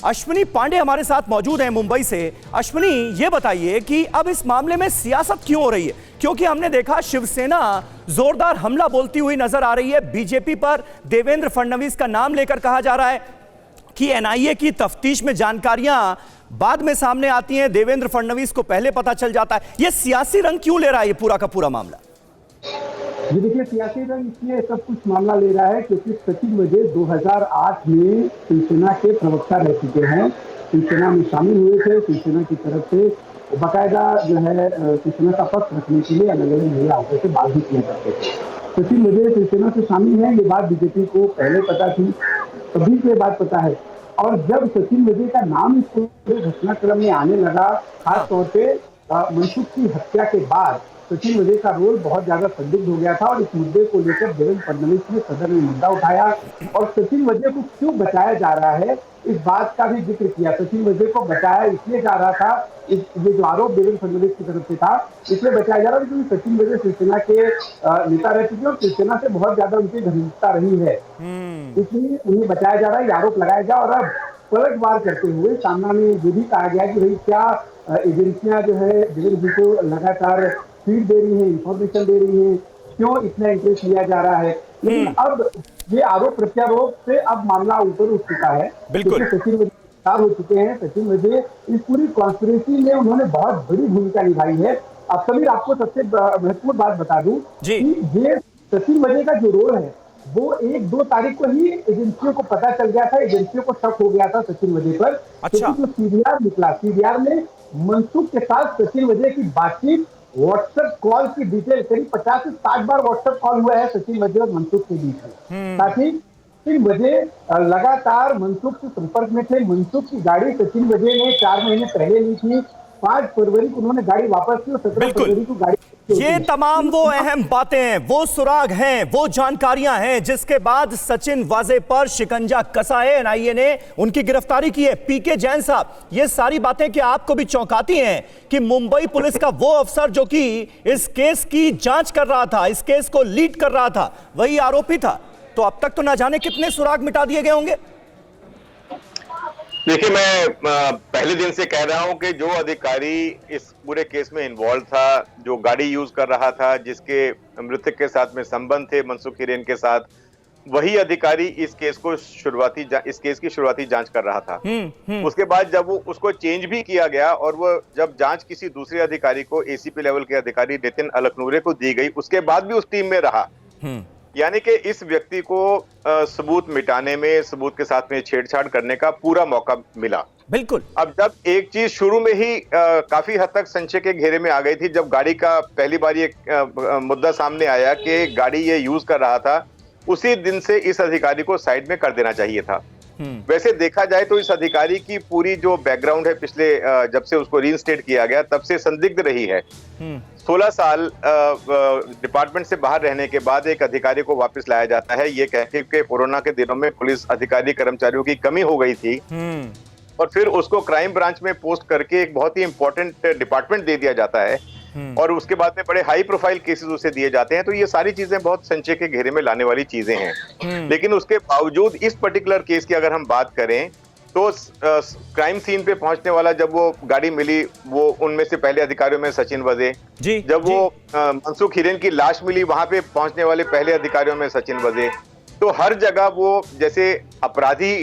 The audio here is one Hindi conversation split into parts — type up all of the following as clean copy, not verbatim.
अश्विनी पांडे हमारे साथ मौजूद हैं मुंबई से। अश्विनी, ये बताइए कि अब इस मामले में सियासत क्यों हो रही है, क्योंकि हमने देखा शिवसेना जोरदार हमला बोलती हुई नजर आ रही है बीजेपी पर। देवेंद्र फडणवीस का नाम लेकर कहा जा रहा है कि एनआईए की तफ्तीश में जानकारियां बाद में सामने आती हैं, देवेंद्र फडणवीस को पहले पता चल जाता है। यह सियासी रंग क्यों ले रहा है ये पूरा का पूरा मामला? जी देखिए, सियासी रंग इसलिए सब कुछ मामला ले रहा है क्योंकि सचिन वाजे 2008 में शिवसेना के प्रवक्ता रह चुके हैं, शिवसेना में शामिल हुए थे। शिवसेना की तरफ से बाकायदा जो है शिवसेना का पक्ष रखने के लिए अलग अलग महिलाओं से बात भी किया करते थे। सचिन वाजे शिवसेना से शामिल है, ये बात बीजेपी को पहले पता थी, सभी को ये बात पता है। और जब सचिन वाजे का नाम इस पूरे घटनाक्रम में आने लगा, खासतौर पे मनसुख की हत्या के बाद सचिन वाजे का रोल बहुत ज्यादा संदिग्ध हो गया था और इस मुद्दे को लेकर देवेंद्र फडणवीस ने सदन में मुद्दा उठाया और सचिन वाजे को क्यों बचाया जा रहा है इस बात का भी जिक्र किया। सचिन वाजे को बचाया इसलिए जा रहा था, ये जो आरोप देवेंद्र फडणवीस की तरफ से था इसलिए बचाया जा रहा था क्योंकि सचिन वाजे शिवसेना के नेता रह चुके और शिवसेना से बहुत ज्यादा उनकी घनिष्ठता रही है, इसलिए उन्हें बचाया जा रहा है, ये आरोप लगाया जा। और अब पलटवार करते हुए सामना में ये भी कहा गया कि भाई क्या एजेंसियां जो है देवेंद्र जी को लगातार फीड दे रही है, इंफॉर्मेशन दे रही है, क्यों इतना इंटरेस्ट लिया जा रहा है। लेकिन अब ये आरोप प्रत्यारोप से अब मामला ऊपर उठ चुका है। बिल्कुल सचिन वाजे गिरफ्तार हो चुके हैं। सचिन वाजे इस पूरी कॉन्स्पिरेसी में उन्होंने बहुत बड़ी भूमिका निभाई है। अब समीर, आपको सबसे महत्वपूर्ण बात बता दूं कि ये सचिन वाजे का जो रोल है वो 1-2 तारीख को ही एजेंसियों को पता चल गया था, एजेंसियों को शक हो गया था सचिन वाजे पर। अच्छा। जो सीडीआर निकला, सीडीआर में मनसुख के साथ सचिन वाजे की बातचीत, व्हाट्सएप कॉल की डिटेल, करीब 50 से 60 बार व्हाट्सएप कॉल हुआ है सचिन वाजे और मनसुख के बीच में। साथ ही सचिन वाजे लगातार मनसुख के संपर्क में थे। मनसुख की गाड़ी सचिन वाजे ने 4 महीने पहले ली थी, 5 फरवरी को उन्होंने गाड़ी वापस की और 17 फरवरी को गाड़ी। ये तमाम वो अहम बातें हैं, वो सुराग हैं, वो जानकारियां हैं जिसके बाद सचिन वाजे पर शिकंजा कसा है एनआईए ने, उनकी गिरफ्तारी की है। पीके जैन साहब, ये सारी बातें क्या आपको भी चौंकाती हैं कि मुंबई पुलिस का वो अफसर जो कि इस केस की जांच कर रहा था, इस केस को लीड कर रहा था, वही आरोपी था? तो अब तक तो ना जाने कितने सुराग मिटा दिए गए होंगे। देखिए, मैं पहले दिन से कह रहा हूं कि जो अधिकारी इस पूरे केस में इन्वॉल्व था, जो गाड़ी यूज कर रहा था, जिसके मृतक के साथ में संबंध थे मनसुख हिरेन के साथ, वही अधिकारी इस केस की शुरुआती जांच कर रहा था। उसके बाद जब वो उसको चेंज भी किया गया और वो जब जांच किसी दूसरे अधिकारी को, एसीपी लेवल के अधिकारी नितिन अलकनूरे को दी गई, उसके बाद भी उस टीम में रहा। यानी कि इस व्यक्ति को सबूत मिटाने में, सबूत के साथ में छेड़छाड़ करने का पूरा मौका मिला। बिल्कुल। अब जब एक चीज शुरू में ही काफी हद तक संशय के घेरे में आ गई थी, जब गाड़ी का पहली बार ये मुद्दा सामने आया कि गाड़ी ये यूज कर रहा था, उसी दिन से इस अधिकारी को साइड में कर देना चाहिए था। वैसे देखा जाए तो इस अधिकारी की पूरी जो बैकग्राउंड है, पिछले जब से उसको रीइंस्टेट किया गया तब से संदिग्ध रही है। 16 साल डिपार्टमेंट से बाहर रहने के बाद एक अधिकारी को वापस लाया जाता है, ये कह के कि कोरोना के दिनों में पुलिस अधिकारी कर्मचारियों की कमी हो गई थी, और फिर उसको क्राइम ब्रांच में पोस्ट करके एक बहुत ही इंपॉर्टेंट डिपार्टमेंट दे दिया जाता है, और उसके बाद में बड़े हाई प्रोफाइल केसेस उसे दिए जाते हैं। तो ये सारी चीजें बहुत संशय के घेरे में लाने वाली चीजें हैं। लेकिन उसके बावजूद इस पर्टिकुलर केस की अगर हम बात करें तो क्राइम सीन पे पहुंचने वाला, जब वो गाड़ी मिली, वो उनमें से पहले अधिकारियों में सचिन वाजे, जब वो मनसुख हिरेन की लाश मिली, वहां पे पहुंचने वाले पहले अधिकारियों में सचिन वाजे। तो हर जगह वो, जैसे अपराधी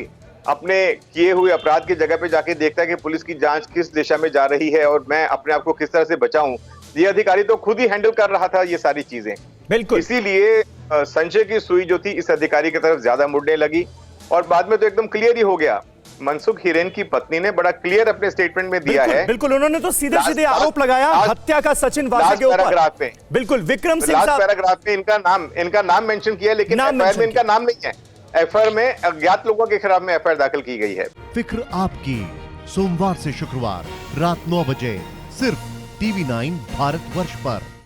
अपने किए हुए अपराध की जगह पे जाके देखता है कि पुलिस की जांच किस दिशा में जा रही है और मैं अपने आप को किस तरह से बचाऊं, ये अधिकारी तो खुद ही हैंडल कर रहा था ये सारी चीजें। बिल्कुल। इसीलिए संशय की सुई जो थी इस अधिकारी की तरफ ज्यादा मुड़ने लगी, और बाद में तो एकदम क्लियर ही हो गया। मनसुख हिरेन की पत्नी ने बड़ा क्लियर अपने स्टेटमेंट में दिया है। बिल्कुल, उन्होंने तो सीधे सीधे आरोप लगाया हत्या का सचिन वाजे के ऊपर। बिल्कुल, विक्रम सिंह साहब पैराग्राफ में इनका नाम मेंशन किया, लेकिन एफआईआर में इनका नाम नहीं है। एफआईआर में अज्ञात लोगों के खिलाफ में एफआईआर दाखिल की गई है। फिक्र आपकी, सोमवार से शुक्रवार रात 9 बजे सिर्फ TV9 भारतवर्ष पर।